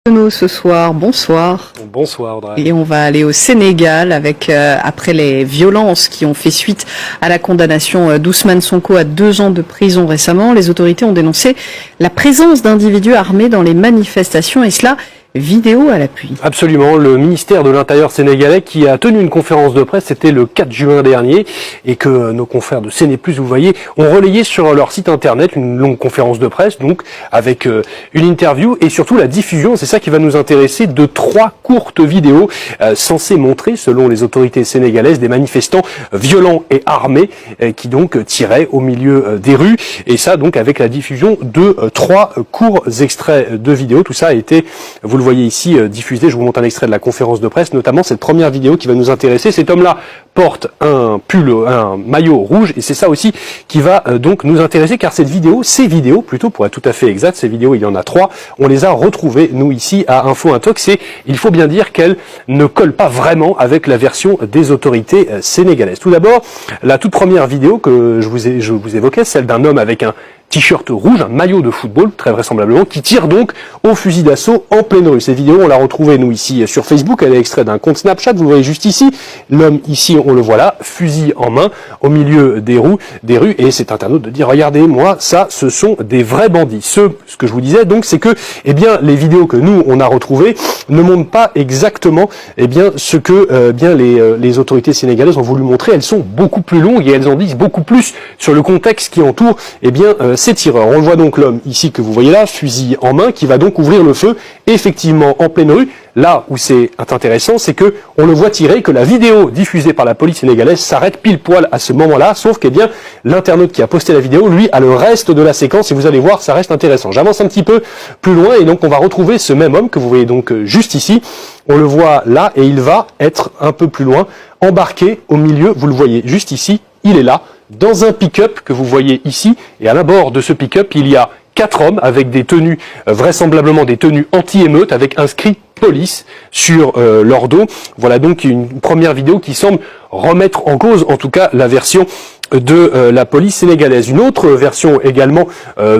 Nous ce soir, bonsoir. Bonsoir Audrey. Et on va aller au Sénégal avec après les violences qui ont fait suite à la condamnation d'Ousmane Sonko à 2 ans de prison récemment. Les autorités ont dénoncé la présence d'individus armés dans les manifestations et cela vidéo à l'appui. Absolument, le ministère de l'Intérieur sénégalais qui a tenu une conférence de presse, c'était le 4 juin dernier, et que nos confrères de CNews+, vous voyez, ont relayé sur leur site internet une longue conférence de presse, donc avec une interview et surtout la diffusion, c'est ça qui va nous intéresser, de 3 courtes vidéos censées montrer, selon les autorités sénégalaises, des manifestants violents et armés qui donc tiraient au milieu des rues, et ça donc avec la diffusion de 3 courts extraits de vidéos. Tout ça a été, vous le voyez ici, diffusé. Je vous montre un extrait de la conférence de presse, notamment cette première vidéo qui va nous intéresser. Cet homme-là porte un pull, un maillot rouge, et c'est ça aussi qui va donc nous intéresser, car ces vidéos plutôt, pour être tout à fait exact, ces vidéos, il y en a 3, on les a retrouvées, nous, ici, à Info Intox, et il faut bien dire qu'elles ne collent pas vraiment avec la version des autorités sénégalaises. Tout d'abord, la toute première vidéo que je vous évoquais, celle d'un homme avec un t-shirt rouge, un maillot de football, très vraisemblablement, qui tire donc au fusil d'assaut en pleine rue. Cette vidéo, on l'a retrouvée, nous, ici, sur Facebook. Elle est extraite d'un compte Snapchat. Vous le voyez juste ici. L'homme, ici, on le voit là, fusil en main, au milieu des rues. Et cet internaute de dire, regardez, moi, ça, ce sont des vrais bandits. Ce que je vous disais, donc, c'est que, eh bien, les vidéos que nous, on a retrouvées ne montrent pas exactement, eh bien, ce que, les autorités sénégalaises ont voulu montrer. Elles sont beaucoup plus longues et elles en disent beaucoup plus sur le contexte qui entoure, eh bien, ces tireurs. On voit donc l'homme ici que vous voyez là, fusil en main, qui va donc ouvrir le feu, effectivement en pleine rue. Là où c'est intéressant, c'est que on le voit tirer, que la vidéo diffusée par la police sénégalaise s'arrête pile poil à ce moment-là, sauf que, eh bien, l'internaute qui a posté la vidéo, lui, a le reste de la séquence, et vous allez voir, ça reste intéressant. J'avance un petit peu plus loin, et donc on va retrouver ce même homme que vous voyez donc juste ici. On le voit là, et il va être un peu plus loin, embarqué au milieu, vous le voyez juste ici, il est là, dans un pick-up que vous voyez ici, et à l'abord de ce pick-up, il y a 4 hommes avec des tenues, vraisemblablement des tenues anti-émeute, avec inscrit police sur leur dos. Voilà donc une première vidéo qui semble remettre en cause, en tout cas, la version de la police sénégalaise. Une autre version également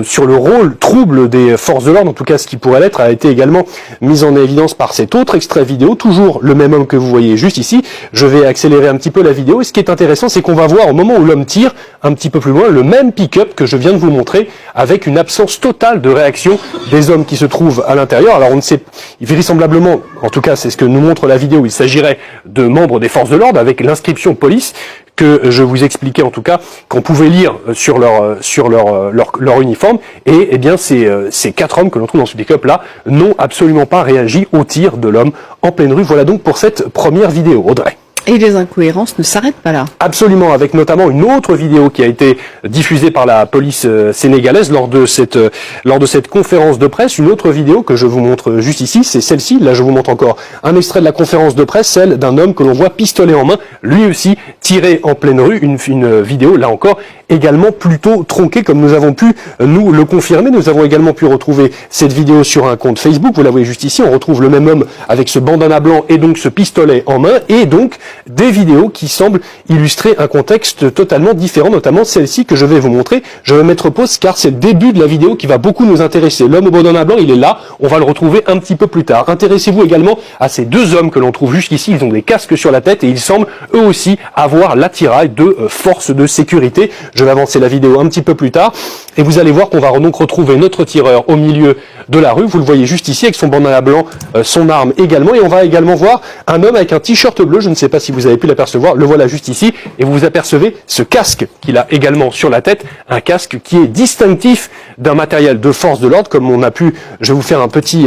sur le rôle trouble des forces de l'ordre, en tout cas ce qui pourrait l'être, a été également mise en évidence par cet autre extrait vidéo, toujours le même homme que vous voyez juste ici. Je vais accélérer un petit peu la vidéo, et ce qui est intéressant, c'est qu'on va voir au moment où l'homme tire, un petit peu plus loin, le même pick-up que je viens de vous montrer, avec une absence totale de réaction des hommes qui se trouvent à l'intérieur. Alors on ne sait, vraisemblablement, en tout cas c'est ce que nous montre la vidéo, il s'agirait de membres des forces de l'ordre avec l'inscription police, que je vous expliquais en tout cas, qu'on pouvait lire sur leur uniforme, et eh bien ces 4 hommes que l'on trouve dans ce pick-up là n'ont absolument pas réagi au tir de l'homme en pleine rue. Voilà donc pour cette première vidéo, Audrey. Et les incohérences ne s'arrêtent pas là. Absolument, avec notamment une autre vidéo qui a été diffusée par la police sénégalaise lors de cette conférence de presse. Une autre vidéo que je vous montre juste ici, c'est celle-ci. Là, je vous montre encore un extrait de la conférence de presse, celle d'un homme que l'on voit pistolet en main, lui aussi tiré en pleine rue. Une vidéo, là encore, également plutôt tronquée, comme nous avons pu nous le confirmer. Nous avons également pu retrouver cette vidéo sur un compte Facebook. Vous la voyez juste ici. On retrouve le même homme avec ce bandana blanc et donc ce pistolet en main, et donc des vidéos qui semblent illustrer un contexte totalement différent, notamment celle-ci que je vais vous montrer. Je vais mettre pause car c'est le début de la vidéo qui va beaucoup nous intéresser. L'homme au bandana blanc, il est là, on va le retrouver un petit peu plus tard. Intéressez-vous également à ces 2 hommes que l'on trouve jusqu'ici, ils ont des casques sur la tête et ils semblent eux aussi avoir l'attirail de forces de sécurité. Je vais avancer la vidéo un petit peu plus tard et vous allez voir qu'on va donc retrouver notre tireur au milieu de la rue. Vous le voyez juste ici avec son bandana blanc, son arme également, et on va également voir un homme avec un t-shirt bleu, je ne sais pas si vous avez pu l'apercevoir, le voilà juste ici, et vous apercevez ce casque qu'il a également sur la tête, un casque qui est distinctif d'un matériel de force de l'ordre, comme on a pu, je vais vous faire un petit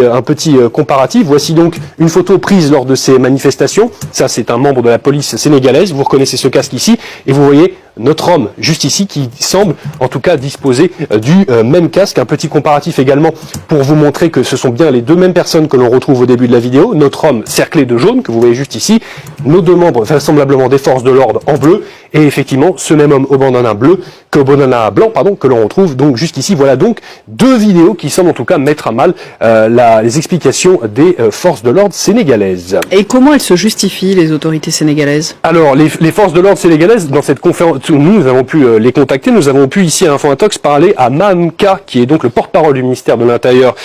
comparatif. Voici donc une photo prise lors de ces manifestations. Ça, c'est un membre de la police sénégalaise, vous reconnaissez ce casque ici, et vous voyez notre homme juste ici qui semble en tout cas disposer du même casque. Un petit comparatif également pour vous montrer que ce sont bien les 2 mêmes personnes que l'on retrouve au début de la vidéo. Notre homme cerclé de jaune que vous voyez juste ici, nos 2 membres vraisemblablement des forces de l'ordre en bleu, et effectivement ce même homme au bandana blanc que l'on retrouve donc juste ici. Voilà donc 2 vidéos qui semblent en tout cas mettre à mal les explications des forces de l'ordre sénégalaises. Et comment elles se justifient, les autorités sénégalaises? Alors les forces de l'ordre sénégalaises, dans cette conférence, nous avons pu les contacter, nous avons pu ici à Info Intox parler à Mahamka, qui est donc le porte-parole du ministère de l'Intérieur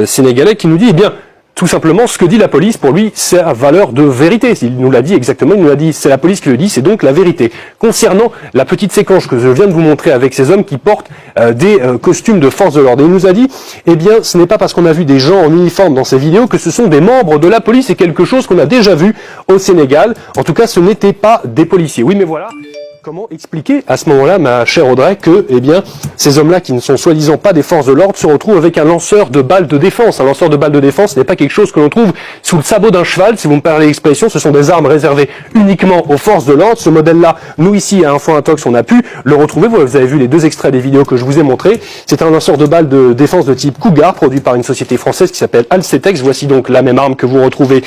sénégalais, qui nous dit, eh bien, tout simplement ce que dit la police. Pour lui, c'est à valeur de vérité. Il nous l'a dit exactement, il nous l'a dit, c'est la police qui le dit, c'est donc la vérité. Concernant la petite séquence que je viens de vous montrer avec ces hommes qui portent des costumes de force de l'ordre, il nous a dit, eh bien, ce n'est pas parce qu'on a vu des gens en uniforme dans ces vidéos que ce sont des membres de la police, c'est quelque chose qu'on a déjà vu au Sénégal. En tout cas, ce n'étaient pas des policiers. Oui, mais voilà. Comment expliquer à ce moment-là, ma chère Audrey, que eh bien, ces hommes-là qui ne sont soi-disant pas des forces de l'ordre se retrouvent avec un lanceur de balles de défense. Un lanceur de balles de défense n'est pas quelque chose que l'on trouve sous le sabot d'un cheval, si vous me parlez l'expression. Ce sont des armes réservées uniquement aux forces de l'ordre. Ce modèle-là, nous ici à Info Intox, on a pu le retrouver. Vous avez vu les 2 extraits des vidéos que je vous ai montrés. C'est un lanceur de balles de défense de type Cougar, produit par une société française qui s'appelle Alcetex. Voici donc la même arme que vous retrouvez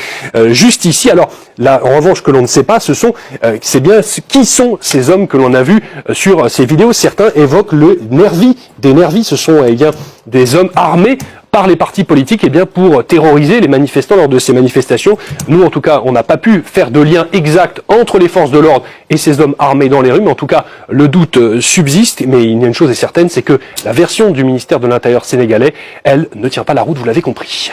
juste ici. Alors là, en revanche, que l'on ne sait pas, c'est bien qui sont ces hommes que l'on a vus sur ces vidéos. Certains évoquent le Nervi. Des Nervis, ce sont eh bien des hommes armés par les partis politiques pour terroriser les manifestants lors de ces manifestations. Nous, en tout cas, on n'a pas pu faire de lien exact entre les forces de l'ordre et ces hommes armés dans les rues, mais en tout cas, le doute subsiste. Mais il y a une chose est certaine, c'est que la version du ministère de l'Intérieur sénégalais, elle, ne tient pas la route, vous l'avez compris.